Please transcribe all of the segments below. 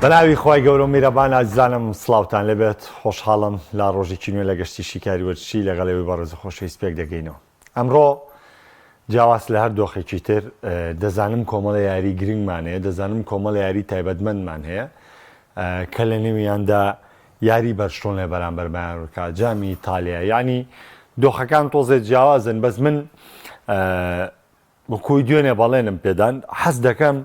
بەناوی خۆی گەورە میرەبان ئازیزانم سڵاوتان لەبێت خۆشحاڵم لا ڕۆژێکی نوێ لە گەشتی شیکاری وەرچی لەگەڵەوەی بەڕێز خۆشەویست پێک دەگەینەوە. ئەمڕۆ جیاواز لە هەر دۆخێکی تر دەزانم کۆمەڵە یاری گرنگمانەیە، دەزانم کۆمەڵە یاری تایبەتمەندمان هەیە کە لە نێویاندا یاری بەرشتۆن لە بەرامبەر بەیانڕکا جامی ئیتالیا، ینی دۆخەکان تۆزێت جیاوازن، بەس من بەکۆی دوێنێ بەڵێنم پێدان حەز دەکەم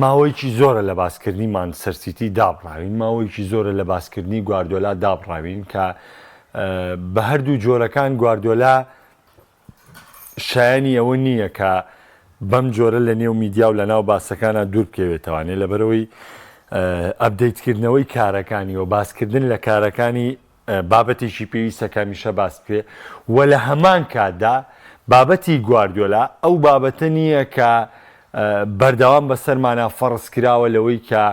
ماوەیەکی زۆرە لە باسکردنی مانچستەر سیتی دابڕاوین، ماوەیەکی زۆرە لە باسکردنی گواردیۆلا دابڕاوین کە بە هەردوو جۆرەکان گواردیۆلا شایانی ئەوە نییە کە بەم جۆرە لە نێو میدیا و لە ناو باسەکانە دوور بکەوێتەوانێت لەبەرەوەی ئەپدەیتکردنەوەی کارەکانی و باسکردن لە کارەکانی بابەتێکی پێویستە کامیشە باس بکرێ و لە هەمان کاتدا بابەتی گواردیۆلا ئەو بابەتە نییە کە بەردەوام بەسەرمانە فەڕس کراوە لەوەی کە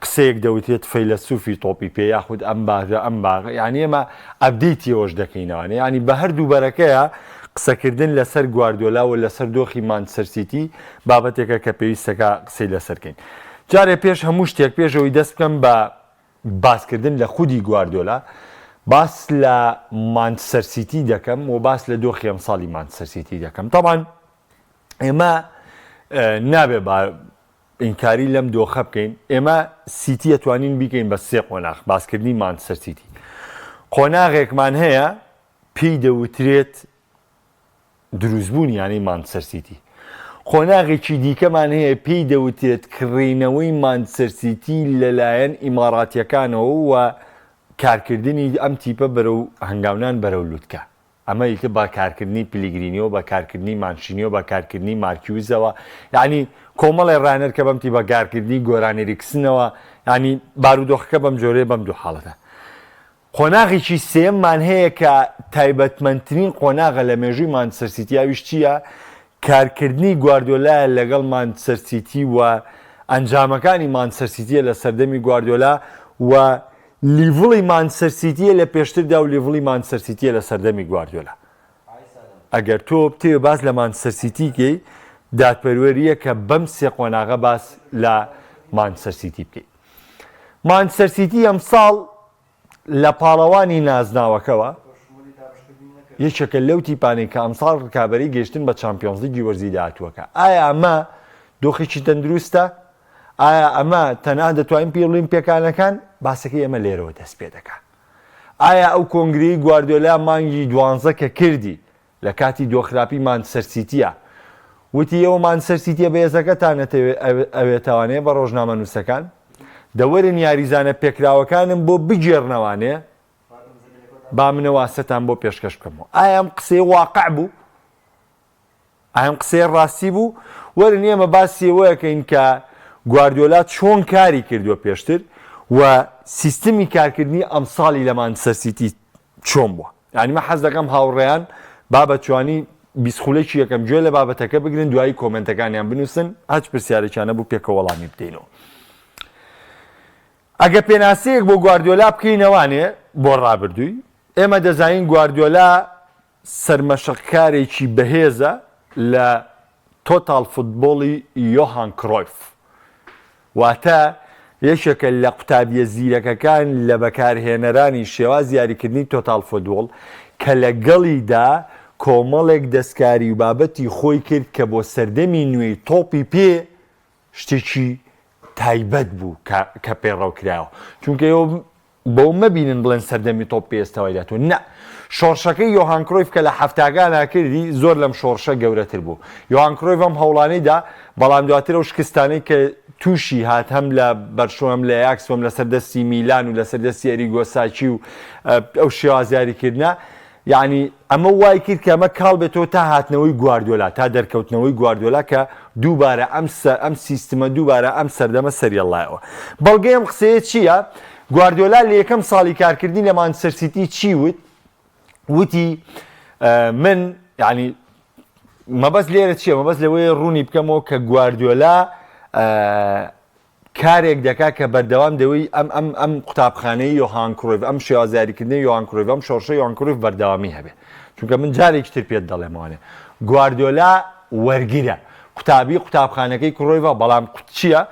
قسەیەک دەوتێت فەیلسوفی تۆپی پێ یاخود ئەم باغە ئەم باغە، یعنی ئێمە ئەپدەیتی ئەوەش دەکەینەوەنێ، ینی بە هەردوو بەرەکەیە قسەکردن لەسەر گواردیۆلا و لەسەر دۆخی مانچستەر سیتی بابەتێکە کە پێویستەکە قسەی لەسەرکەین. جارێ پێش هەموو شتێک پێشەوەی دەست بکەم بە باسکردن لە خودی گواردیۆلا باس لە مانچستەر سیتی دەکەم و باس لە دۆخی ئەمساڵی مانچستەر سیتی دەکەم. طبعاً ئێمە نابێ ئینکاری لەم دۆخە بکەین، ئێمە سیتی ئەتوانین بیکەین بە سێ قۆناغ باسکردنی مانچستەر سیتی. قۆناغێکمان هەیە پێی دەوترێت دروستبوون یانی مانچستەر سیتی، قۆناغێکی دیکەمان هەیە پێی دەوترێت کڕینەوەی مانچستەر سیتی لەلایەن ئیماراتیەکانەوە و کارکردنی ئەم تیپە بەرەو هەنگاونان بەرەو لووتکە. ئەمە یکە با کارکردنی پلیگرینیەوە بە کارکردنی مانشینیەوە بە کارکردنی مارکیوزەوە، یعنی کۆمەڵی ڕانەر کە بەمتی بە کارکردنی گۆرانێریکسنەوە، ینی بارودۆخەکە بەم جۆرەیە بەم دوو حاڵەتە. قۆناغێکی سێممان هەیە کە تایبەتمەندترین قۆناغە لە مێژووی مانچستەر سیتیاویش چییە؟ کارکردنی گواردیۆلا لەگەڵ مانچستەر سیتی و ئەنجامەکانی مانچستەر سیتیە لە سەردەمی گواردیۆلا و لیڤڵی مانچستەر سیتیە لە پێشتردا و لیڤڵی مانچستەر سیتیە لە سەردەمی گواردیۆلا. ئەگەر تۆ بتێ باس لە مانچستەر سیتیکەی دادپەروەریە کە بەم سێ قۆناغە باس لە مانچستەر سیتی بکەیت. مانچستەر سیتی ئەمساڵ لە پاڵەوانی نازناوەکەوە یەکێکە لەو تیپانەی کە ئەمساڵ ڕکابەری گەیشتن بە چامپیۆنز لیگی وەرزی داهاتووەکە. ئایا ئەمە دۆخێکی تەندروستە؟ ئایا ئەمە تەنها دەتوانین پێ بڵین پێکانەکان؟ باسەکەی ئەمە لێرەوە دەست پێ دەکات. ئایا ئەو کۆنگرەی گواردیۆلا مانگی 12 کە کردی لە کاتی دۆخراپی مانچستەر سیتیە وتی ئەوە مانچستەر سیتیە بەهێزەکەتان ئەوێتوانێ بە ڕۆژنامە نووسەکان دەوەرن یاریزانە پێکراوەکانم بۆ بگێڕنەوانێ با منە واسەتان بۆ پێشکەش بکەمەوە. ئایا ئەم قسەی واقع بوو؟ ئایا ئەم قسەی ڕاستی بوو؟ وەرن ئێمە باسی ئەوەیەکەین کە گواردیۆلا چۆن کاری کردووە پێشتر و سیستمی کارکردنی ئەمساڵی لە مانچستەر سیتی چۆن بووە. یعنی مە حەز دەکەم هاوڕێیان با بەتوانی بیسخولێکی یەکەم گوێ لە بابەتەکە بگرن، دوایی کۆمنتەکانیان بنووسن، هەچ پرسیارێکیانە بوو پێکە وەڵامی بدەینەوە. ئەگە پێناسەیەک بۆ گواردیۆلا بکەینەوانێ بۆ ڕابردووی، ئێمە دەزانین گواردیۆلا سەرمەشقکارێکی بەهێزە لە تۆتال فوتبۆڵی یۆهان کرۆیف، واتە یەکێکە لە قوتابیە زیرەکەکان لە بەکارهێنەرانی شێواز یاریکردنی تۆتال فوتبۆڵ کە لەگەڵیدا کۆمەڵێک دەستکاری و بابەتی خۆی کرد کە بۆ سەردەمی نوێی تۆپی پێ شتێکی تایبەت بوو کە پێڕەوکراوە، چونکە ئێوە بەو مەبینن بڵێن سەردەمی تۆپ پێستەوەی دەتون، نە، شۆڕشەکەی یۆهان کرۆیف کە لە هەفتاگانە کردی زۆر لەم شۆڕشە گەورەتر بوو. یۆهان کرۆیف ئەم هەوڵانەیدا، بەڵام دواتر ئەو شکستانەی کە تووشی هات هەم لە بەرشۆم لە یاکسۆم لە سەردەستی میلان و لە سەردەستی ئەریگۆ ساچی و ئەو شێوازیاریکردە، یعنی ئەمە وای کرد کە ئەمە کاڵ بێتەوە تا هاتنەوەی گواردیۆلا، تا دەرکەوتنەوەی گواردیۆلا کە دووبارە ئەم سیستمە دووبارە ئەم سەردەمە سەریەڵایەوە. بەڵگەی ئەم قسەیە چییە؟ گواردیۆلا لە یەکەم ساڵی کارکردنی لە مانچستەر سیتی چی وتی من یعنی مەبەست لێرە چییە؟ مەبەست لەوەی ڕوونی بکەمەوە کە گواردیۆلا کارێک دەکات کە بەردەوام دەوەی ئەم قوتابخانەی یۆهان کرۆیف، ئەم شێوازیاریکردنی یۆهان کرۆیف، ئەم شۆڕشەی یۆهان کرۆیف بەردەوامی هەبێت. چونکە من جارێکی تر پێت دەڵێمەوانێ گواردیۆلا وەرگیرە، قوتابخانەکەی کڕۆیڤە بەڵام چییە؟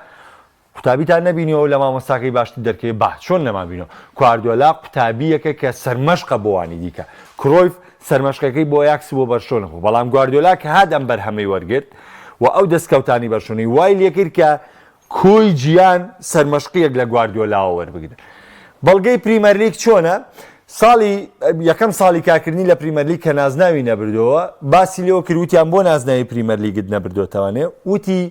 قوتابیتان نبینیەوە لە مامۆستاکەی باشتی دەرکەوێت با چۆن نەمابینەوە گواردیۆلا قوتابیەکە کە سەرمەشقە بۆوانی دیکە کرۆیف سەرمەشقەکەی بۆ یاکس بۆ بەرشۆنە خۆ بەڵام گواردیۆلا کە هادەم بەرهەمەی وەرگرت و ئەو دەستکەوتانی بەرشۆنی وای لێکرد کە کۆی گیان سەرمەشقیەک لە گواردیۆلاوە وەربگرن. بەڵگەی پریمەرلیگ چۆنە؟ یەکەم ساڵی کارکردنی لە پریمەرلیگ کە نازناوی نەبردەوە باسی لێوە کردوتیان بۆ نازناوی پریمەرلیگت نەبردۆتەوانێ وتی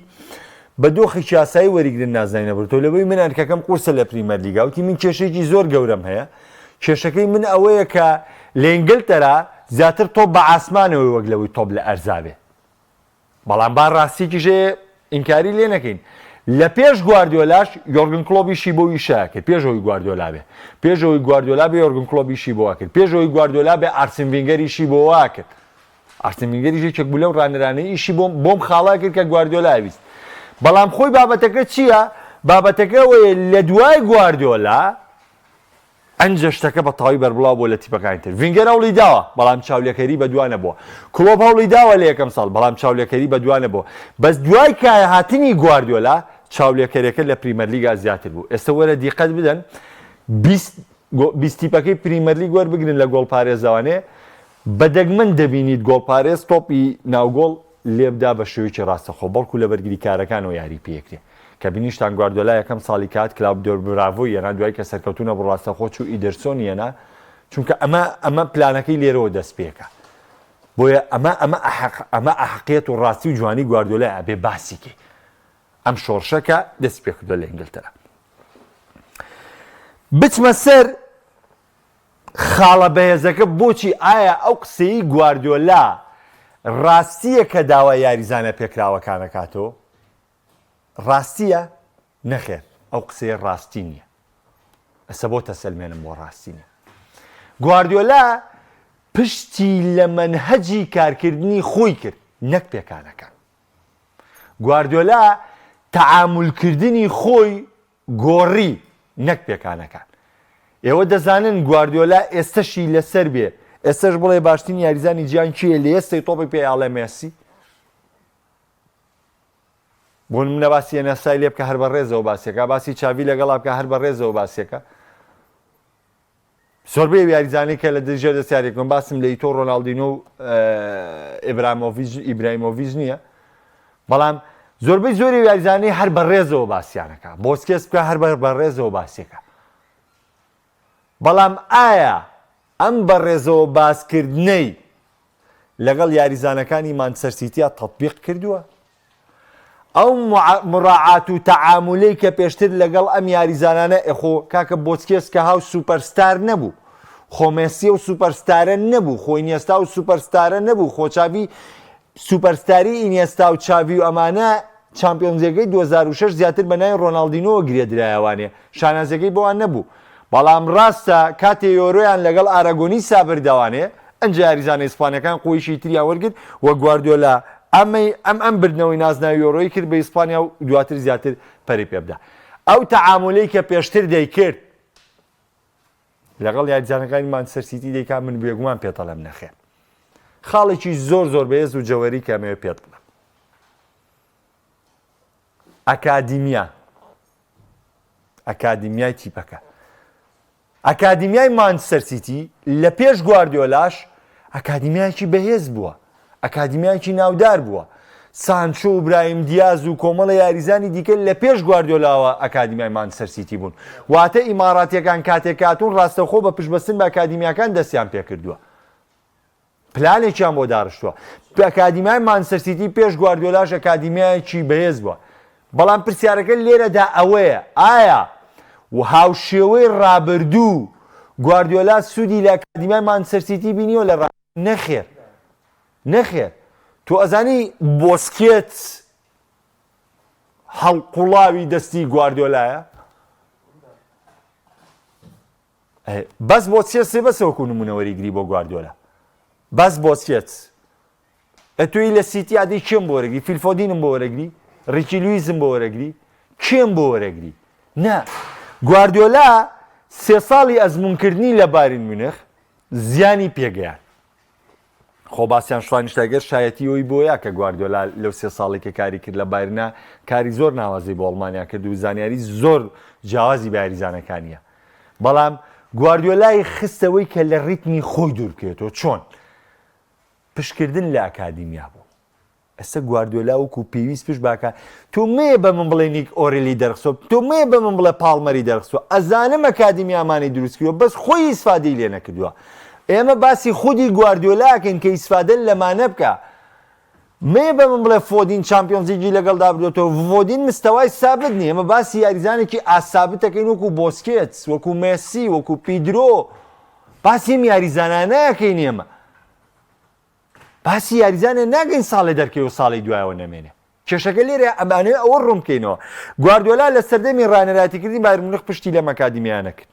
بە دۆخی یاسایی وەریگرن نازناوی نەبردەوە لەبەوەی من هەرکەکەم قورسە لە پریمەرلیگا وتی من کێشەیەکی زۆر گەورەم هەیە کێشەکەی من ئەوەیە کە لە ئینگلتەرا زیاتر تۆپ بە ئاسمانەوەی وەک لەوەی تۆپ لە ئەرزابێ بەڵام با ڕاستیکیژێ ئینکاری لێ نەکەین. لە پێش گواردیۆلاش یۆرگن کلۆبیشی بۆ ویشە کرد پێشەوەی گواردیۆلا بێ پێشەوەی گواردیۆلا بێ یۆرگن کلۆبیشی بۆ کرد پێشەوەی گواردیۆلا بێ ئارسن ڤینگەریشی بۆ وا کرد ئارسن ڤینگەریشی چەک بوو لەو ڕانەرانەی ئیشی بۆم خاڵا کرد کە گواردیۆلا ویست بەڵام خۆی بابەتەکە چییە؟ بابەتەکە ئەوەیە لە دوای گواردیۆلا ئەنجە شتەکە بە تەواوی بەربڵاو بۆ لە تیپەکانی تر ڤینگەر هەوڵی داوە بەڵام چاولێکەری بەدوانە بووە کلۆب هەوڵی داوە لە یەکەم ساڵ بەڵام چاولێکەری بەدوانە بووە بەس دوای کایە هاتنی گواردیۆلا چاولێکەریەکە لە پریمەرلیگا زیاتر بوو. ئێستا وەرە دیقەت بدەن 20 تیپەکەی پریمەرلیگ وەربگرن لە گۆڵپارێزەوانێ بەدەگمەن دەبینیت گۆڵپارێز تۆپی ناوگۆڵ لێبدا بە شێوەیەکی ڕاستەخۆ بەڵکو لە بەرگری کارەکانەوە یاری پێکرێ کە بینیشتان گواردیۆلا یەکەم ساڵی کات کلاودیۆ براڤۆ یەنا دوای کە سەرکەوتونە بە ڕاستەخۆ و ئیدرسۆن یەنا چونکە ئەمە پلانەکەی لێرەوە دەست پێکە بۆیە ئەمە ئەحەقیەت و ڕاستی و جوانی گواردیۆلا ئەبێ باسیکە ئەم شۆڕشەکە دەست پێ کردووە لە ئینگلتەرا. بچمە سەر خاڵە بەهێزەکە بۆچی ئایا ئەو قسەی گواردیۆلا ڕاستیە کە داوای یاریزانە پێکراوەکانەکاتەوە ڕاستیە نەخێر ئەو قسەیە ڕاستی نییە ئەسە بۆ تەسەلمێنم بۆ ڕاستی نیە. گواردیۆلا پشتی لە مەنهەجی کارکردنی خۆی کرد نەک پێکانەکان. گواردیۆلا تەعامولکردنی خۆی گۆڕی نەک پێکانەکان. ئێوە دەزانن گواردیۆلا ئێستەشی لەسەر بێ ئێستش بڵێ باشترین یاریزانی گیان کیە لە ئێستەی تۆپی پێیاڵێ مێسی بۆ منە باسی ئەنەسای لێ بکە هەر بە ڕێزەوە باسیەکە باسی چاوی لەگەڵا بکە هەر بە ڕێزەوە باسیەکە زۆربەی یاریزانی کە لە دژێ دەستیارێکم باسم لە ئیتۆ ڕۆناڵدینۆ و ئیبراهیمۆڤیچ نییە بەڵام زۆربەی زۆری یاریزانی هەر بە ڕێزەوە باسییانەکە بۆسکێس بکە هەر بە ڕێزەوە باسیەکە بەڵام ئایا ئەم بە ڕێزەوە باسکردنەی لەگەڵ یاریزانەکانی مانچستەر سیتیە تەطبیق کردووە؟ ئەو مراعات و تەعامولەی کە پێشتر لەگەڵ ئەم یاریزانانە ئەخۆ کاکە بۆسکێس کە هاو سوپەرستار نەبوو خۆ مێسی و سوپەرستارە نەبوو خۆی ئینیێستا و سوپەرستارە نەبوو خۆ چاوی سوپەرستاری ئینیێستا و چاوی و ئەمانە چامپیۆنزەکەی 2006 زیاتر بە ناوی ڕۆناڵدینۆوە گرێدرایەوانێ شانازەکەی بۆوان نەبوو بەڵام ڕاستە کاتێ یۆرۆیان لەگەڵ ئاراگۆنی سابرداوانێ ئەنج یاریزانە ئیسپانیەکان قۆیشی تریان وەرگرت وە گواردیۆلا ئەم بردنەوەی نازناوی یۆرۆی کرد بە ئیسپانیا و دواتر زیاتر پەری پێبدا. ئەو تەعامولەی کە پێشتر دەیکرد لەگەڵ یاریزانەکانی مانچستەر سیتی دەیکا من بێگومان پێتەڵێم نەخێن. خاڵێکی زۆر بەهێز و جەوەری کە ئەمەوێ پێت بڵێم. ئەکادیمیای تیپەکە. ئەکادیمیای مانچستەر سیتی لە پێش گواردیۆلاش ئەکادیمیایکی بەهێز بووە. ئەکادیمیایکی ناودار بووە. سانچۆ و برایم دیاز و کۆمەڵە یاریزانی دیکە لە پێش گواردیۆلاوە ئەکادیمیای مانچستەر سیتی بوون. واتە ئیماراتیەکان کاتێک هاتوون ڕاستەخۆ بە پشتبەستن بە ئەکادیمیاکان دەستیان پێ کردووە. پلانێکیان بۆ داڕشتووە. ئەکادیمیای مانچستەر سیتی پێش گواردیۆلاش ئەکادیمیایکی بەهێز بووە. بەڵام پرسیارەکە لێرەدا ئەوەیە ئایا و هاوشێوەی ڕابردوو گواردیۆلا سوودی لە ئەکادیمیای مانچستەر سیتی بینیوە لە نەخێر تۆ ئەزانی بۆسکێت هەڵقوڵاوی دەستی گواردیۆلایە بەس بۆسکێت سێ بەسەوەکو نمونەوەریگری بۆ گواردیۆلا بەس بۆسکێت ئەتوی لە سیتی عادی کێم بۆ وەرەگری فیلفۆدینم بۆ وەرەگری ڕیکی لویزم بۆ وەرەگری کێم بۆ وەرەگری نا گواردیۆلا 3 ساڵی ئەزمونکردنی لە بایر مونیخ زیانی پێگەیان خۆ باسییان شوانیشتاگەر شایەتی ئەوی بۆیە کە گواردیۆلا لەو 3 ساڵی کە کاری کرد لە بایرنا کاری زۆر ناوازی بۆ ئەڵمانیا کرد و زانیاری زۆر جیاوازی بە یاریزانەکانیە بەڵام گواردیۆلای خستەوەی کە لە ڕیتمی خۆی دوور بکرێتەوە چۆن پشکردن لە ئەکادیمیا بوو ئێستا گواردیۆلا وەکو پێویست پشت باکە تۆ مێ بە من بڵێ نیک ئۆرێلی دەرخسۆ تۆ مێ بە من بڵێ پاڵمەری دەرخسۆ ئەزانم ئەکادیمیامانی دروست کردووە بەس خۆی ئیسفادەی لێ نەکردووە ئێمە باسی خودی گواردیۆلاکەین کە ئیسفادە لەمانە بکە مێ بە من بڵێ فۆدین چامپیۆنز لیگی لەگەڵدا بدۆتەوە فۆدین مستەوای سابت نیە ئێمە باسی یاریزانێکی ئاسابتەکەین وەکو بۆسکێتس وەکو مێسی وەکو پیدرۆ باسی یاریزانانەکەین ئێمە باسی یاریزانە ناگەین ساڵی دەرکەوە ساڵی دوایەوە نەمێنێ کێشەکە لێرە ئەمانەیە ئەوە ڕوون بکەینەوە گواردیۆلا لە سەردەمی ڕانەراتیکردنی بایر مونیخ پشتی لەم ئەکادیمیانە کرد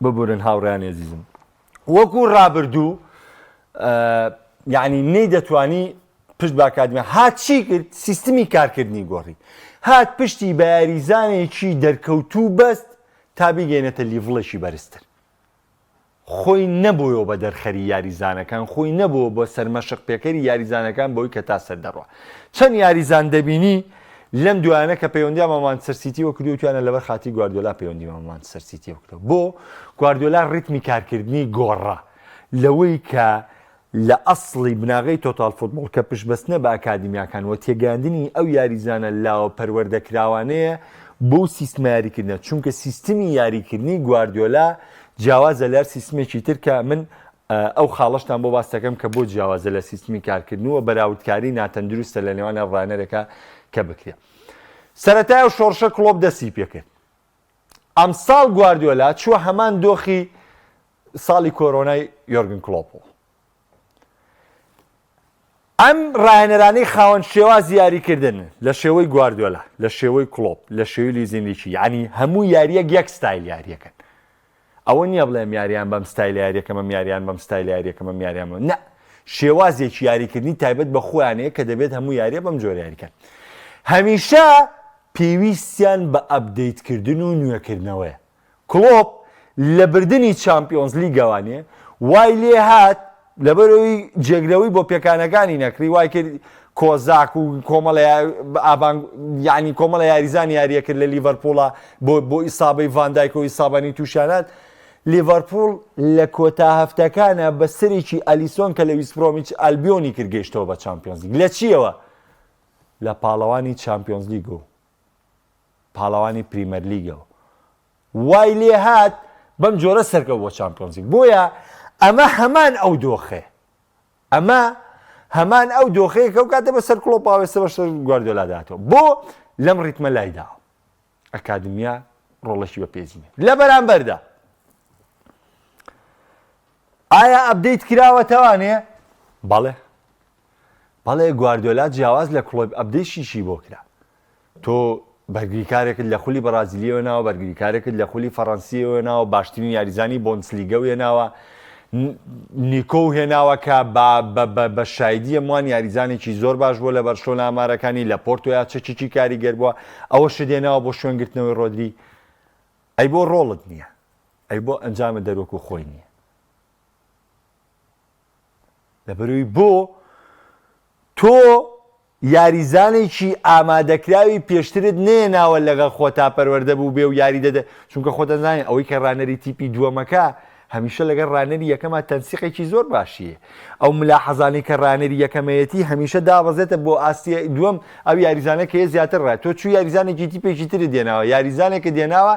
ببورن هاوڕێیان عزیزم وەکو ڕابردوو یعنی نەی دەتوانی پشت بە ئەکادیمیا هات چی کرد سیستمی کارکردنی گۆڕی هات پشتی بە یاریزانێکی دەرکەوتوو بەست تا بیگەێنێتە لیڤڵێکی بەرزتر خۆی نەبووەوە بە دەرخەری یاریزانەکان خۆی نەبووە بۆ سەرمەشق پێکەری یاریزانەکان بۆی کە تا سەر دەڕوە چەند یاریزان دەبینی لەم دوایانە کە پەیوەندیان بە مانچستەر سیتی وە کردو توانە لەبەر خاتی گواردیۆلا پەیوەندی بە مانچستەر سیتی وەکردەوە بۆ گواردیۆلا ڕیتمی کارکردنی گۆڕا لەوەی کە لە ئەسڵی بناغی تۆتال فوتبۆڵ کە پشتبەستنە بە ئەکادیمیاکان و تێگەاندنی ئەو یاریزانە لاوە پەروەردەکراوانەیە بۆ سیستمە یاریکردنە چونکە سیستمی یاریکردنی گواردیۆلا جیاوازە لەر سیستمێکی تر کە من ئەو خاڵەشتان بۆ باس دەکەم کە بۆ جیاوازە لە سیستمی کارکردنەوە بەراوردکاری ناتەندروستە لە نێوانە ڕانەرەکە کە بکرێت سەرەتای و شۆڕشە کڵۆب دەستی پێکرد ئەم ساڵ گواردیۆلا چووە هەمان دۆخی ساڵی کۆرۆنای یۆرگن کلۆپۆ ئەم ڕاهێنەرانەی خاوەن شێواز یاریکردن لە شێوەی گواردیۆلا لە شێوەی کڵۆب لە شێوەی لیزینیکی یعنی هەموو یاریەک یەک ستایل یاریەکەن ئەوە نییە بڵێم یاریان بەم ستایل یاریەکەمە یاریان بەم ستایل یاریەکەمە یاریان نە شێوازێکی یاریکردنی تایبەت بە خۆیانەیە کە دەبێت هەموو یاریە بەم جۆرە یاریکەن هەمیشە پێویستیان بە ئەپدەیتکردن و نوێکردنەوەیە کڵۆب لە بردننی چامپیۆنز لیگەوانێ وای لێ هات لەبەرەوەی جێگرەوەی بۆ پێکانەکانی نەکری وای کرد کۆزاک و کۆمەڵ یعنی کۆمەڵە یاریزانی یاریە کرد لە لیڤەرپۆڵە بۆ ئیسابەی ڤاندایک و ئیسابانی تووشانات لیڤەرپۆڵ لە کۆتا هەفتەکانە بە سەرێکی ئەلیسۆن کە لە ویسپرۆمیچ ئەلبیۆنی کرد گەیشتەوە بە چامپیۆنز لیگ لە چیەوە لە پاڵەوانی چامپیۆنز لیگ و پاڵەوانی پریمەر لیگەوە وای لێ هات بەم جۆرە سەرکەوت بۆ چامپیۆنز لیگ بۆیە ئەمە هەمان ئەو دۆخێ ئەمە هەمان ئەو دۆخەیە کە ئەو کاتە بەسەر کڵۆپ ئاوێستە بەسەر گواردیۆلا داتەوە بۆ لەم ڕیتمە لایداوە ئەکادیمیا ڕۆڵەشی بە پێزینێ لە بەرامبەردا ئایا ئەپدەیت کراوەتەوانێ بەڵێ گواردیۆلا جیاواز لە کڵۆب ئەپدەیتشیشی بۆ کرا تۆ بەرگریکارێکت لە خولی بەرازیلیەوە ناوە بەرگریکارێکت لە خولی فەڕەنسیەوە ناوە باشترین یاریزانی بۆنسلیگە و هێناوە نیکۆ و هێناوە کە بە شایدی هەمووان یاریزانێکی زۆر باش بووە لە بەرشۆ ئامارەکانی لە پۆرتۆیا چەکی کاریگەر بووە ئەوە شدێنەوە بۆ شوێنگرتنەوەی ڕۆدری ئەی بۆ ڕۆڵت نییە ئەی بۆ ئەنجامە دەرۆک و خۆی نییە لەبەروی بۆ تۆ یاریزانێکی ئامادەکراوی پێشترت نێناوە لەگەڵ خۆتا پەروەردە بوو بێ و یاری دەدە چونکە خۆتە زانین ئەوەی کە ڕانەری تیپی دووەمەکە هەمیشە لەگەڵ ڕانەری یەکەمە تەنسیقێکی زۆر باشیە ئەو ملاحەزانی کە ڕانەری یەکەمەیەتی هەمیشە دابەزێتە بۆ ئاستی دووەم ئەو یاریزانە کە هەیە زیاتر ڕات تۆ چوو یاریزانێکی تیپێکی تر دێناوە یاریزانێکە دێناوە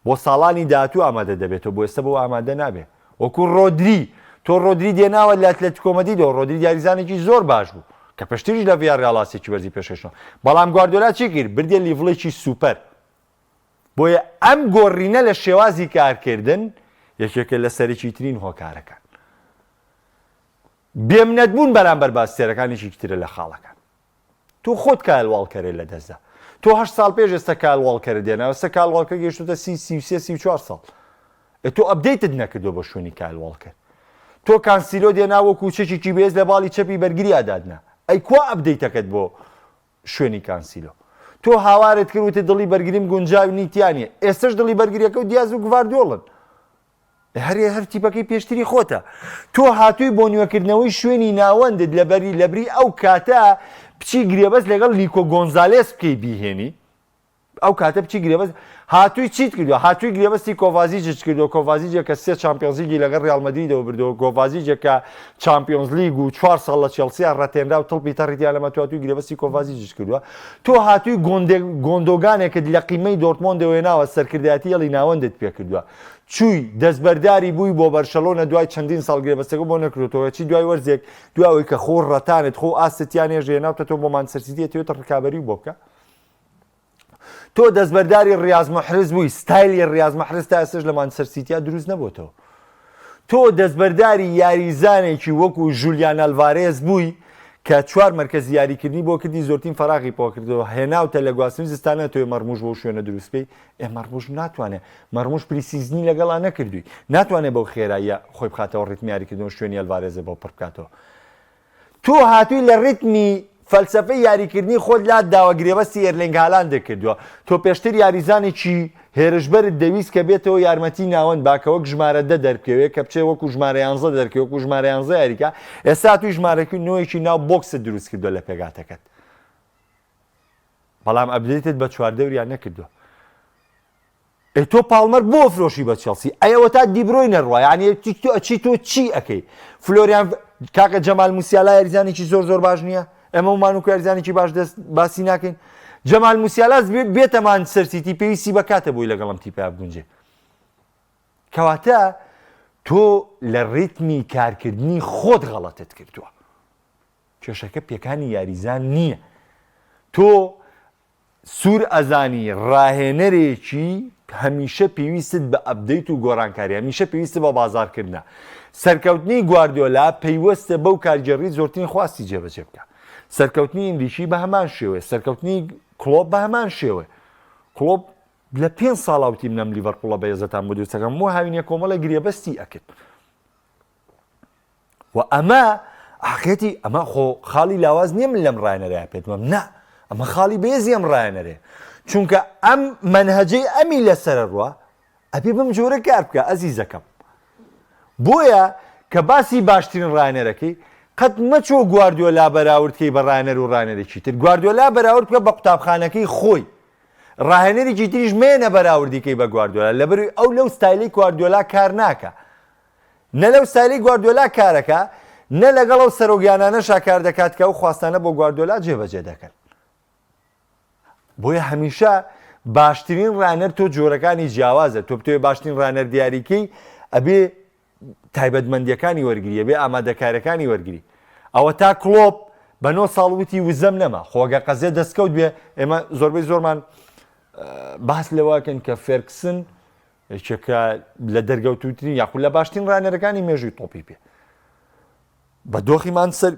بۆ ساڵانی داهاتوو ئامادە دەبێتەوە بۆ ئێستا بۆ ئامادە نابێت وەکو ڕۆدری تۆ ڕۆدری دێناوە لە ئەتلێتیکۆ مەدریدەوە ڕۆدری یاریزانێکی زۆر باش بوو کە پشتیش لە ڤیارڕیاڵاسێکی وەرزی پێشکەشەوە بەڵام گواردیۆلا چی کرد بردێ لیڤڵێکی سوپەر بۆیە ئەم گۆڕینە لە شێوازی کارکردن یەکێکە لە سەرێکی ترین هۆکارەکان بێمنەت بوون بەرامبەر باستێرەکانێکی ترە لە خاڵەکان تۆ خۆت کالواڵکەرێ لە دەستدا تۆ 8 ساڵ پێش ئێستا کالواڵکەرە دێناوە ئێستا کالواڵکەر گەیشتوتە 33-34 ساڵ تۆ ئەپدەیتت نەکردو بۆ شوێنی کالواڵکەر تۆ کانسیلۆ دێناوە کوچێکی بێز لە باڵی چەپی بەرگری ئادادنا ئەی کوا ئەپدەیتەکەت بۆ شوێنی کانسیلۆ تۆ هاوارت کردوتە دڵی بەرگریم گونجاوی نیتیانە ئێستش دڵی بەرگریەکە و دیاز و گواردیۆڵن هەر تیپەکەی پێشتری خۆتە تۆ هاتووی بۆ نیوەکردنەوەی شوێنی ناوەندت لەبری ئەو کاتە بچی گرێبەست لەگەڵ لیکۆ گۆنزالێس بکەی بیهێنی ئەو کاتە بچی گرێبەست هاتووی چیت کردووە هاتووی گرێبەستی کۆڤازیچ کردەوە کۆڤازیجە کە 3 چامپیۆنز لیگی لەگەڵ ڕیال مەدریدەوە بردەوە کۆڤازیجە کە چامپیۆنز لیگ و 4 ساڵ لە چێلسیا ڕەتێنرا و تڵپی تەڕیتیان لەمە تواتووی گرێبەستی کۆڤازیچ کردووە تۆ هاتووی گۆندۆگانێکت لە قیمەی دۆرتمۆندەوەی ناوە سەرکردایەتی هێڵی ناوەندت پێ کردووە چووی دەستبەرداری بووی بۆ بەرشەلۆنە دوای چەندین ساڵ گرێبەستەکە بۆ نەکردوەوە چی دوای وەرزێک دوایەوەی کە خۆ ڕەتانت خۆ ئاستیان هێژێناوتە تۆ بۆ مانچستەر سیتی دەتەوێتە ڕکابەری بۆ بکە تۆ دەستبەرداری ڕیاض محرز بووی ستایلی ڕیاض محرز تا ئێستاش لە مانچستەر سیتیا دروست نەبووتەوە تۆ دەستبەرداری یاریزانێکی وەکو ژولیان ئەلڤارێز بووی کە 4 مەرکەزی یاریکردنی بۆ کردی زۆرترین فەراغی پۆ کردەوە هێناوتە لە گواستنی زستانە تۆی مەرموش بۆ شوێنە دروستپێی مەرموش ناتوانێت مەرموش پریسیزنی لەگەڵا نەکردووی ناتوانێت بەو خێراییە خۆی بخاتەوە ڕیتمی یاریکردن شوێنی ئەلڤارێزە بۆ پڕ بکاتەوە تۆ هاتووی لە ڕیتمی فەلسەفەی یاریکردنی خۆت لات داوە گرێبەستی ئێرلینگ هالاند دەکردووە تۆ پێشتر یاریزانێکی هێرشبەرت دەویست کە بێتەوە یارمەتی ناوەند باکەوەک ژمارە 10 دەرکەوێت کە بچێ وەکو ژمارە 11 دەرکەوە وەکو ژمارە 11 یاریکە ئێستا توی ژمارەکی نوێیەکی ناو بۆکست دروست کردووە لە پێگاتەکەت بەڵام ئەبدێتت بە چواردەوریان نەکردووە تۆ پاڵمەر بۆ فرۆشی بە چێلسی ئەوە تا دیبرۆی نەڕوە یعنی چی تۆ چی ئەەکەی فلۆریان کاکە جەمال موسیالا یاریزانێکی زۆر باش نییە ئەمە ومانوکە یاریزانێکی باش دەست باسی ناکەین جەمال موسیالا بێتە مانچستەر سیتی پێویستی بە کاتە بووی لەگەڵم تیپە بگونجێ کەواتە تۆ لە ڕیتمی کارکردنی خۆت غەڵەتت کردووە کێشەکە پێکانی یاریزان نییە تۆ سوور ئەزانی ڕاهێنەرێکی هەمیشە پێویستت بە ئەپدەیت و گۆڕانکاری هەمیشە پێویستە بە بازارکردنە سەرکەوتنی گواردیۆلا پەیوەستە بەو کارگەڕی زۆرترین خواستی جێبەجێ بکە سەرکەوتنی ئینگلیشی بە هەمان شێوێ سەرکەوتنی کلۆب بە هەمان شێوێ کلۆب لە 5 ساڵاوتی منەم لیڤەرپوڵە بەهێزەتان بۆ دروستەکەم و هاوینە کۆمەڵە گرێبەستی ئەکرد و ئەمە ئاخێتی ئەمە خۆ خاڵی لاواز نییە من لەم ڕایەنەرەیە پێتمەم نا ئەمە خاڵی بێزی ئەم ڕایەنەرێ چونکە ئەم منهەجەی ئەمی لەسەر ڕوە ئەبێ بم جۆرە کار بکە ئەزیزەکەم بۆیە کە باسی باشترین ڕایەنەرەکەی قەت مەچۆ گواردیۆلا بەراوردکەی بە ڕایەنەر و ڕایەنەرێکی تر گواردیۆلا بەراورد بکە بە قوتابخانەکەی خۆی ڕاهێنەرێکی تریش مێنە بەراوردیکەی بە گواردیۆلا لەبەروی ئەو لەو ستایلی گواردیۆلا کار ناکە نە لەو ستایلی گواردیۆلا کارەکە نە لەگەڵ ئەو سەرۆگیانانەشا کار دەکات کە ئەو خواستانە بۆ گواردیۆلا جێبەجێ دەکەن بۆیە هەمیشە باشترین ڕایەنەر تۆ جۆرەکانی جیاوازە تۆ بتوێ باشترین ڕایەنەر دیاریکەی ئەبێ تایبەتمەندیەکانی وەرگری ئەبێ ئامادەکارەکانی وەرگری ئەوە تا کلۆب بە 9 ساڵ وتی وزەم نەما خۆگە قەزێ دەستکەوت بێ ئێمە زۆربەی زۆرمان باس لەواکەن کە فێرکسن یەکێکە لە دەرگەوتوترین یاخود لە باشترین ڕایەنەرەکانی مێژووی تۆپی پێ بە دۆخیمان سەر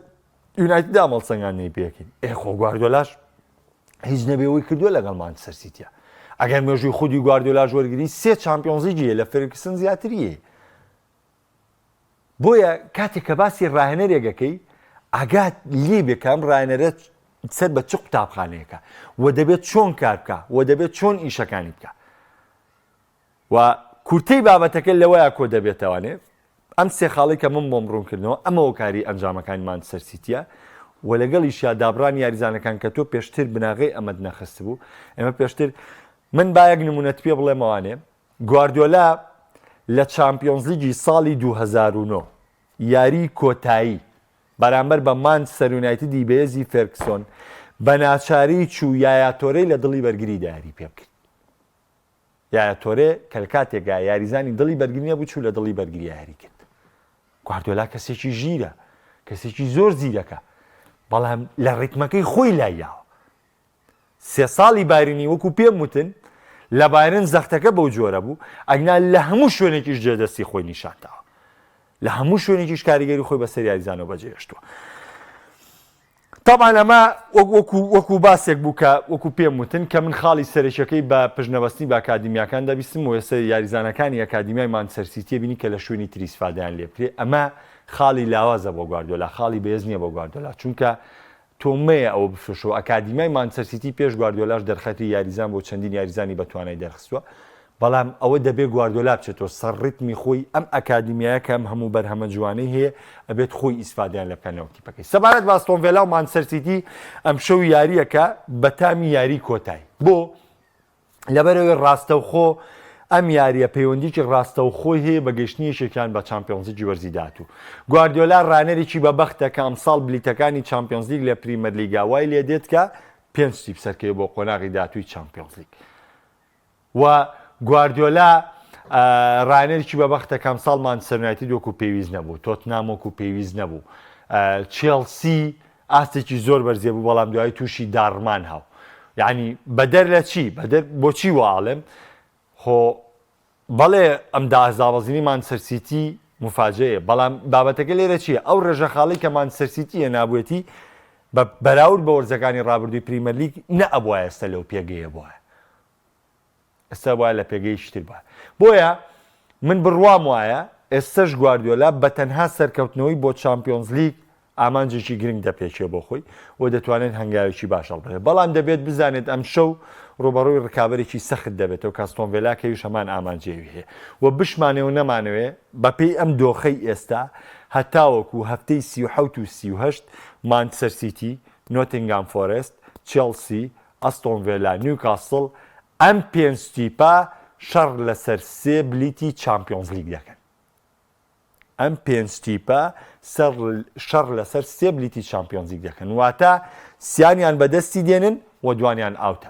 یونایتد ئامەڵسەنگانەی پێکەین خۆ گواردیۆلاش هیچ نەبێەوەی کردووە لەگەڵ مانچستەر سیتیە ئەگەر مێژووی خودی گواردیۆلاش وەرگری 3 چامپیۆنز لیگیە لە فێرکسن زیاتریە بۆیە کاتێک کە باسی ڕاهێنەرێکەکەی ئاگات لێ بێکەم ڕایەنەرە سەر بە چ قوتابخانەیەەکە و دەبێت چۆن کار بکە و دەبێت چۆن ئیشەکانی بکە و کورتەی بابەتەکە لەوەیە کۆ دەبێتەوانێ ئەم سێ خاڵی کە من بۆم ڕوونکردنەوە ئەمەوە کاری ئەنجامەکانی مانچستەر سیتیە و لەگەڵیشیا دابڕانی یاریزانەکان کە تۆ پێشتر بناغی ئەمەد نەخست بوو ئێمە پێشتر من بایەک نمونەت پێ بڵێمەوانێ گواردیۆلا لە چامپیۆنز لیگی ساڵی 2009 یاری کۆتایی بەرامبەر بە مانچستەر یونایتدی بەهێزی فێرکسۆن بە ناچاری چوو یایا تۆرەی لە دڵی بەرگری دیاری پێ بکرد یایا تۆرێ کەلکاتێکگا یاریزانی دڵی بەرگرنیە بوو چوو لە دڵی بەرگری یاری کرد گواردیۆلا کەسێکی ژیرە کەسێکی زۆر زیرەکە بەڵام لە ڕیتمەکەی خۆی لایاوە 3 ساڵی بایرنی وەکو پێم وتن لە بایرن زەختەکە بەو جۆرە بوو ئەگنا لە هەموو شوێنێکیش جێدەستی خۆی نیشانتاوە لە هەموو شوێنێکیش کاریگەری خۆی بەسەر یاریزانەوە بەجێهێشتووە طبعا ئەمە وەکو باسێک بوو کە وەکو پێم وتن کە من خاڵی سەرچەکەی بە پژنەبەستی بە ئاکادمیاکان دەبیستم و ێستا یاریزانەکانی ئەکادمیای مانچستەر سیتیە بینی کە لە شوێنی تریسفادیان لێ بکرێ ئەمە خاڵی لاوازە بۆ گواردیۆلا خاڵی بەهێز نییە بۆ گواردیۆلا چونکە تۆمەیە ئەوە بفرۆشەوە ئەکادمیای مانچستەر سیتی پێش گواردیۆلاش دەرخەتی یاریزان بۆ چەندین یاریزانی بەتوانای دەرخستووە بەڵام ئەوە دەبێت گواردیۆلا بچێتەوە سەر ڕیتمی خۆی ئەم ئەکادمیایە کە ئەم هەموو بەرهەمە جوانەی هەیە ئەبێت خۆی ئیسفادیان لە بکەنەوە تیپەکەی. سەبارەت بە ئەستۆن ڤیلا و مانچستەر سیتی ئەم شەو یاریەکە بە تامی یاری کۆتایی بۆ لەبەرەوەی ڕاستەوخۆ ئەم یاریە پەیوەندیکی ڕاستەوخۆی هەیە بە گەشتنی یەکێکیان بە چامپیۆنز لیگی وەرزی داهاتوو. گواردیۆلا ڕانەرێکی بەبەختە کە ئەمساڵ بلیتەکانی چامپیۆنز لیگ لە پریمەر لیگا وای لێ دێت کە 5 تیپ سەرکەوێ بۆ قۆناغی داهاتووی چامپیۆنز لیگ. و گواردیۆلا ڕانەرێکی بەبەختە کە ئەمساڵ مانچستەر یونایتد وەکو پێویست نەبوو، تۆتنهام وەکو پێویست نەبوو، چێلسی ئاستێکی زۆر بەرزێ بوو بەڵام دوای تووشی داڕمان هاو. یعنی بەدەر لە چی بۆچی وەڵێم خۆ بەڵێ ئەم داهزاوەزنی مانچستەر سیتی مفاجەیە، بەڵام بابەتەکە لێرە چییە؟ ئەو ڕێژەخاڵی کە مانچستەر سیتیە نابوێتی بەراورد بە وەرزەکانی ڕابردووی پریمەر لیگ نەئەبووە ئێستا لەو پێگەیە بووە، ئێستا وایە لە پێگەی شتر بووە. بۆیە من بڕوام وایە ئێستش گواردیۆلا بە تەنها سەرکەوتنەوەی بۆ چامپیۆنز لیگ ئامانجێکی گرنگ دەپێچێ بۆ خۆی و دەتوانێت هەنگاوێکی باشەڵ بێت. بەڵام دەبێت بزانێت ئەم شەو ڕۆبەڕووی ڕکابەرێکی سەخت دەبێتەوە کە ئەستۆن ڤیلا کەویش هەمان ئامانجێوی هەیە و بشمانێ و نەمانەوێ بەپێی ئەم دۆخەی ئێستا هەتاوەکو هەفتەی 37 و 38 مانچستەر سیتی، نۆتینگهام فۆرست، چێلسی، ئەستۆن ڤیلا، نیوکاسڵ ئەم 5 تیپە شەڕ لەسەر 3 بلیتی چامپیۆنز لیگ دەکەن. ئەم 5 تیپە شەڕ لەسەر 3 بلیتی چامپیۆنز لیگ دەکەن، واتە سییانیان بەدەستی دێنن و دوانیان ئاوتە.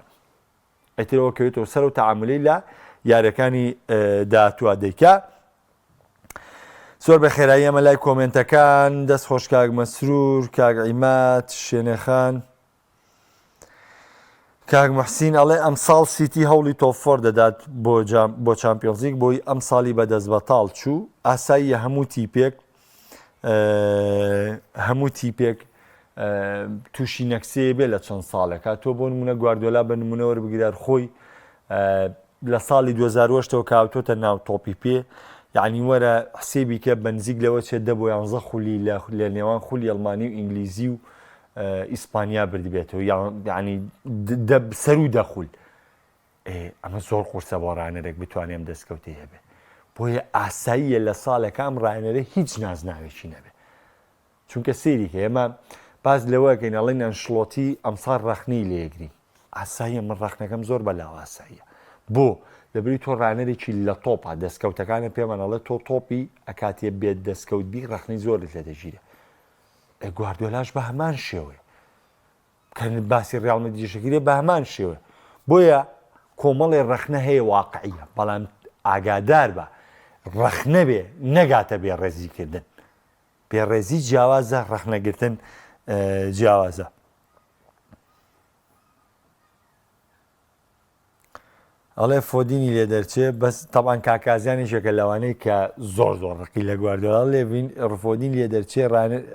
ئەترەوە کەوێتەوە سەر و تەعاملی لە یاریەکانی داهاتووە دەیکا. زۆر بە خێرایی ئەمە لای کۆمنتەکان دەست خۆش کاک مەسرور، کاک عیمات، شوێنێخان، کاک موحسین ئەڵێ ئەم ساڵ سیتی هەوڵی تۆپ-4 دەدات بۆ چامپیۆنز لیگ بۆی ئەم ساڵی بەدەست بەتاڵ چوو. ئاساییە هەموو تیپێک تووشی نەکسەیە بێ لە چەند ساڵێکە. تۆ بۆ نمونە گواردیۆلا بە نمونە وەربگیرار خۆی لە ساڵی 2008ەوە کاوتۆتە ناو تۆپی پێ، یعنی وەرە حسێبی کە بەنزیک لەوە چێت 10 بۆ 11 خولی لە نێوان خولی ئەڵمانی و ئینگلیزی و ئیسپانیا بردبێتەوە، یعنی سەر و دەخول. ئەمە زۆر قورسە بۆ ڕانەرێک بتوانێ ئەم دەستکەوتەی هەبێ. بۆیە ئاساییە لە ساڵێکە ئەم ڕانەرە هیچ نازناوێکی نەبێ، چونکە سێری کە ئێمە باز لەوەکەین ئەڵێن ئەنشلۆتی ئەمساڵ ڕەخنەی لێگری. ئاساییە من ڕەخنەکەم زۆر بەلاو ئاساییە. بۆ دەبری تۆ ڕانەرێکی لە تۆپە دەستکەوتەکانە پێمانەڵێ تۆ تۆپی ئەکاتێ بێت دەستکەوتبی ڕەخنەی زۆرت لە دەژیرە. گواردیۆلاش بە هەمان شێوێ کە باسی ڕیاڵ مەدریدیشەکرێ بە هەمان شێوێ. بۆیە کۆمەڵی ڕەخنە هەیە واقعیە، بەڵام ئاگادار بە ڕەخنە بێ نەگاتە بێ ڕێزیکردن. بێڕێزی جیاوازە، ڕەخنەگرتن جیاوازە. ئەڵێ فۆدینی لێ دەرچێ، بەس تەبان کاکازیانیشێکە لەوانەیە کە زۆر ڕقی لە گواردیۆلا لێبین ڕفۆدین لێ دەرچێ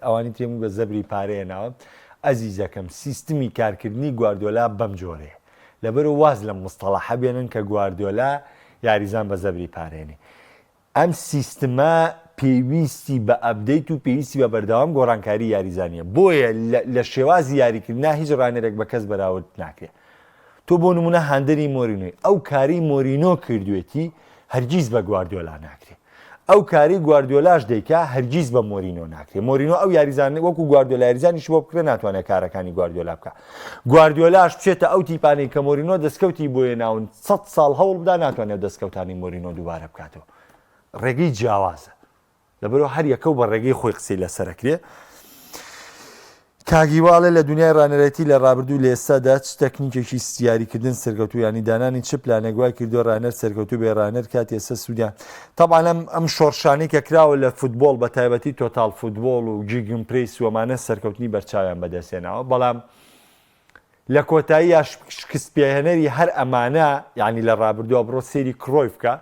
ئەوانی تێمو بە زەبری پارەیەناوە. ئەزیزەکەم سیستمی کارکردنی گواردیۆلا بەم جۆرەیە، لەبەر واز لە مستەڵەحە بێنن کە گواردیۆلا یاریزان بە زەبری پارێنێ. ئەم سیستمە پێویستی بە ئەپدەیت و پێویستی بە بەردەوام گۆڕانکاری یاریزانیە. بۆیە لە شێوازی یاریکردنا هیچ ڕانەرێک بە کەس بەراورد ناکرێت. تۆ بۆ نمونە هەندەری مۆرینۆی ئەو کاری مۆرینۆ کردوێتی هەرگیز بە گواردیۆلا ناکرێت، ئەو کاری گواردیۆلاش دەیکا هەرگیز بە مۆرینۆ ناکرێت. مۆرینۆ ئەو یاریزانانی وەکو گواردیۆلا یاریزانیش بۆ بکرێ ناتوانێت کارەکانی گواردیۆلا بکە. گواردیۆلاش بچێتە ئەو تیپانەی کە مۆرینۆ دەستکەوتی بۆیە ناون 100 ساڵ هەوڵ بدا ناتوانێت دەستکەوتانی مۆرینۆ دووبارە بکاتەوە. ڕێگەی جیاوازە، لەبەرەوە هەر یەکە و بە ڕێگەی خۆی قسەی لەسەرەکرێ. کاگیواڵێ لە دنیای ڕانەرەتی لە ڕابردوو لە ئێستادا چ تەکنیکێکی سیاریکردن سەرکەوتوو ینی دانانی چ پلانەگوای کردو ڕانەر سەرکەوتوو بێ ڕانەر کات ئێستا سوودیان. تەبعاً ئەم شۆڕشانەی کە کراوە لە فوتبۆڵ بە تایبەتی تۆتال فوتبۆڵ و جیگن پرەیس وەمانە سەرکەوتنی بەرچاویان بەدەستێناوە، بەڵام لە کۆتایی شکستپێهێنەری هەر ئەمانە یعنی لە ڕابردووە بڕۆ سێری کرۆیف بکە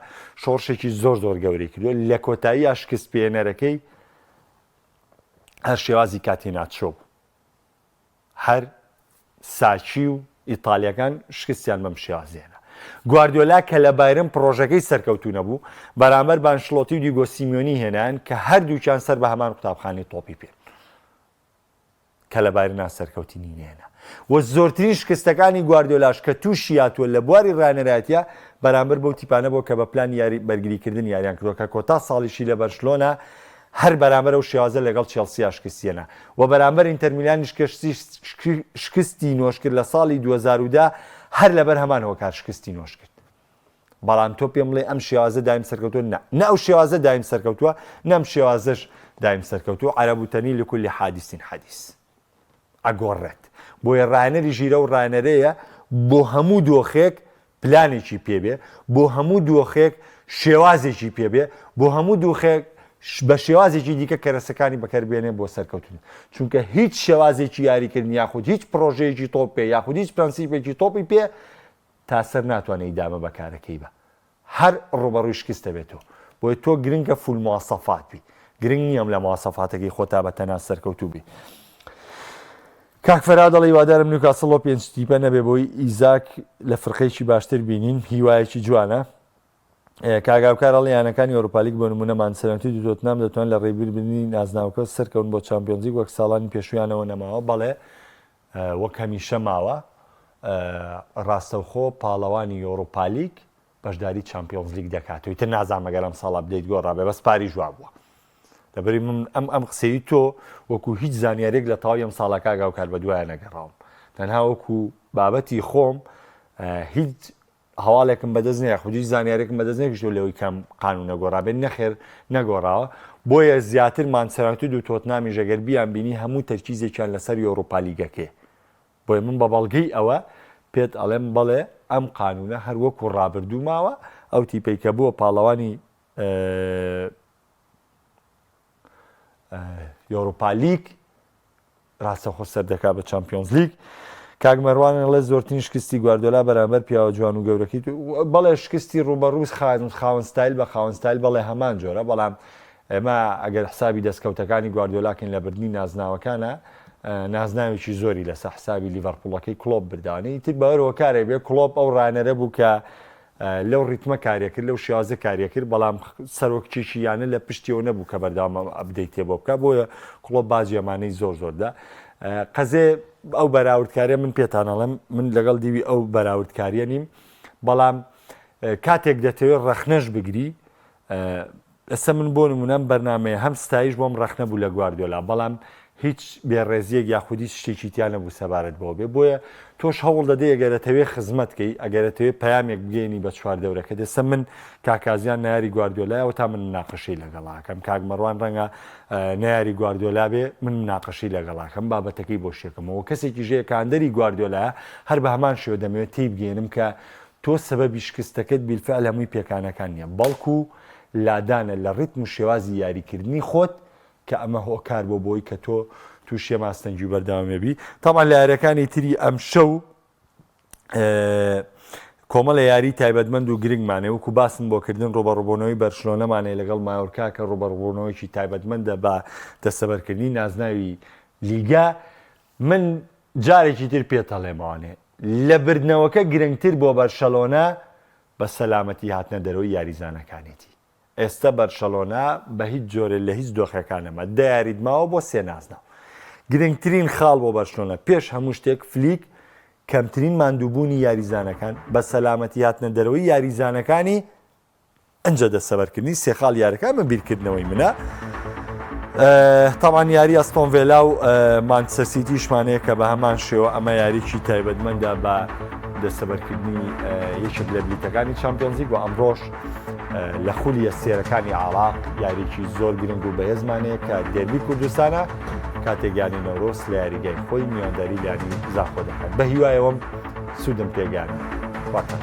شۆڕشێکی زۆر گەورەی کردووە. لە کۆتایی شکستپێهێنەرەکەی هەر شێوازی کاتێناتشۆ هەر ساچی و ئیتالیەکان شکستیان بەم شێوازێنە. گواردیۆلا کە لە بایرن پرۆژەکەی سەرکەوتو نەبوو بەرامبەر بانشلۆتی و دیگۆ سیمیۆنی هێنان کە هەردووکیان سەر بە هەمان قوتابخانەی تۆپی پێن. کە لە بایرنا سەرکەوتنی نێنە و زۆرترین شکستەکانی گواردیۆلاش کە تووشی هاتووە لە بواری ڕانەرایەتیە بەرامبەر بەو تیپانە بۆ کە بە پلان یاری بەرگریکردن یاریان کردووە کە کۆتا ساڵیشی لە بەرشلۆنە هەر بەرامبەر و شێوازە لەگەڵ چێلسیا شکستیەنە و بەرامبەر ئینتەرمیلانی شکستی نۆش کرد لە ساڵی 2010 هەر لەبەر هەمان هۆکار شکستی نۆش کرد. بەڵام تۆ پێم بڵێ ئەم شێوازە دایم سەرکەوتووە نە ئەو شێوازە دایم سەرکەوتووە نەم شێوازەش دایم سەرکەوتووە عەرەبوتەنی لەکولی حادیثین حەدیث ئەگۆڕێت بۆیە ڕانەری ژیرە و ڕانەرەیە بۆ هەموو دۆخێک پلانێکی پێبێ بۆ هەموو دۆخێک شێوازێکی پێبێ بۆ هەموو دۆخێک بە شێوازێکی دیکە کەرەسەکانی بەکاربێنێ بۆ سەرکەوتن چونکە هیچ شێوازێکی یاریکردن یاخود هیچ پرۆژەیەکی تۆپ پێ یاخود هیچ پرەنسیپێکی تۆپی پێ تاسەر ناتوانێت ئیدامە بەکارەکەی بە هەر ڕوبەڕووی شکستە بێتەوە بۆیە تۆ گرنگە فول مواسەفات بی گرنگ نییەم لە مواسەفاتەکەی خۆتا بە تەنها سەرکەوتوو بی. کاک فەرا دەڵی وادارم نیوکاسڵۆ پێنج تیپە نەبێ بۆی ئیزاک لە فرقەیەکی باشتر بینین هیوایەکی جوانە. کاگاوکار ئەڵیانەکانی ئەوروپالیگ بۆ نمونە مانچەستەر یونایتد و تۆتنام دەتوانن لە ڕێبیربردنی نازناوەکە سەرکەون بۆ چامپیۆنز لیگ وەک ساڵانی پێشویانەوە نەماوە بەڵێ وەک هەمیشە ماوە ڕاستەوخۆ پاڵەوانی ئەوروپالیگ بەشداری چامپیۆنز لیگ دەکاتەوە تر نازانم ئەگەر ئەم ساڵا بدەیت گۆڕابێ بەس پاری جواب بووە لەبەری من ئەم قسەی تۆ وەکو هیچ زانیارێک لە تەواوی ئەم ساڵە کاگاوکار بە دوایە نەگەڕاوم تەنها وەکو بابەتی خۆم هیچ هەواڵێکم بەدەست نییە خودی زانیارێکم بەدەست نێکشتۆ لەوەی کەم قانون نەگۆڕابێت نەخێر نەگۆڕاوە بۆیە زیاتر مانچەستەر و تۆتنامی ژەگەر بیان بینی هەموو تەرکیزێکیان لەسەر ئەوروپالیگەکەی بۆیە من بە بەڵگەی ئەوە پێت ئەڵێم بەڵێ ئەم قانونە هەر وەکو ڕابردوو ماوە ئەو تیپەی کە بووە پاڵەوانی ئەوروپالیگ ڕاستەوخۆ سەردەکا بە چامپیۆنز لیگ. کاک مەروان ئەڵێ زۆرترین شکستی گواردیۆلا بەرامبەر پیاوە جوان و گەورەکەی بەڵێ شکستی ڕوبەڕووی خاوەن ستایل بە خاوەن ستایل بەڵێ هەمان جۆرە بەڵام ئێمە ئەگەر حسابی دەستکەوتەکانی گواردیۆلاکەین لە بردننی نازناوەکانە نازناوێکی زۆری لەسەر حسابی لیڤەرپوڵەکەی کلۆب بردانەی تر بەوەرەوە کارێ بێ کلۆب ئەو ڕانەرە بوو کە لەو ڕیتمە کاریەکرد لەو شێوازە کاریەکرد بەڵام سەرۆکچێکی یانە لە پشتیەوە نەبوو کە بەرداوام ئەبدەیتێ بۆ بکە بۆیە کلۆب بازی ئەمانەی زۆر زۆردا قەزێ ئەو بەراوردکاریە من پێتانەڵم من لەگەڵ دیوی ئەو بەراوردکاریە نیم بەڵام کاتێک دەتەوێت ڕەخنەش بگری ئەستا من بۆ نمونەم بەرنمەیە هەم ستایش بۆم ڕەخنە بوو لە گواردیۆلا بەڵام هیچ بێڕێزیەک یاخودی شتێکی تیانە بوو سەبارەت بۆ بێ بۆیە تۆش هەوڵ دەدەی ئەگەرەتەوێ خزمەتکەی ئەگەرەتەوێ پەیامێک بگەینی بە چواردەورەکە دەسە من کاکازیان ناری گواردیۆلایەوە تا من مناقەشەی لەگەڵاکەم کاک مەڕوان ڕەنگە ناری گواردیۆلا بێ من مناقەشەی لەگەڵاکەم بابەتەکەی بۆ شێکمەوە کەسێکی ژەیەکاندەری گواردیۆلایە هەر بە هەمان شێوە دەمەوێت تێی بگەێنم کە تۆ سەبەبی شکستەکەت بیلفعل هەمووی پێکانەکان نییە بەڵکو لادانە لە ڕیتم و شێوازی یاریکردنی خۆت کە ئەمە هۆکار بۆ بۆی کە تۆ تووشیە ماستەنجی و بەردەوامێبی تامان لە یاریەکانی تری ئەم شەو کۆمەڵە یاری تایبەتمەند و گرنگمانێ وەکو باسم بۆکردن ڕوبەڕووبوونەوەی بەرشلۆنەمانەیە لەگەڵ مایۆرکا کە ڕوبەڕووبوونەوەیکی تایبەتمەندە بە دەستەبەرکردنی نازناوی لیگا من جارێکی تر پێتەڵێمەوانێ لە بردنەوەکە گرنگتر بۆ بەرشەلۆنە بە سەلامەتی هاتنە دەرەوەی یاریزانەکانێتی ئێستا بەرشەلۆنا بە هیچ جۆرە لە هیچ دۆخەکانەمە دەیاریدماوە بۆ سێنازناو گرنگترین خاڵ بۆ بەرشلۆنە پێش هەموو شتێک فلیک کەمترین ماندووبوونی یاریزانەکان بە سەلامەتی هاتنە دەرەوەی یاریزانەکانی ئەنجە دەسەبەرکردنی سێ خاڵ یاریەکان من بیرکردنەوەی منە تاوان یاری ئەستۆن ڤیلا و مانچستەر سیتیشمانەیە کە بە هەمان شێوە ئەمە یاریی تایبەتمەندە بە دەسەبەرکردنی یەکێک لە بلیتەکانی چامپیۆنز لیگ و ئەمڕۆژ لە خولیە سێرەکانی عێراق یاریی زۆر گرنگ و بەهێزمانەیە کە دێربی کوردستانە کاتێکیانی نەورۆس لە یاریگای خۆی میوانداری لانی زاخۆ دەکات بە هیوایەوەم سوودم پێگانە واتە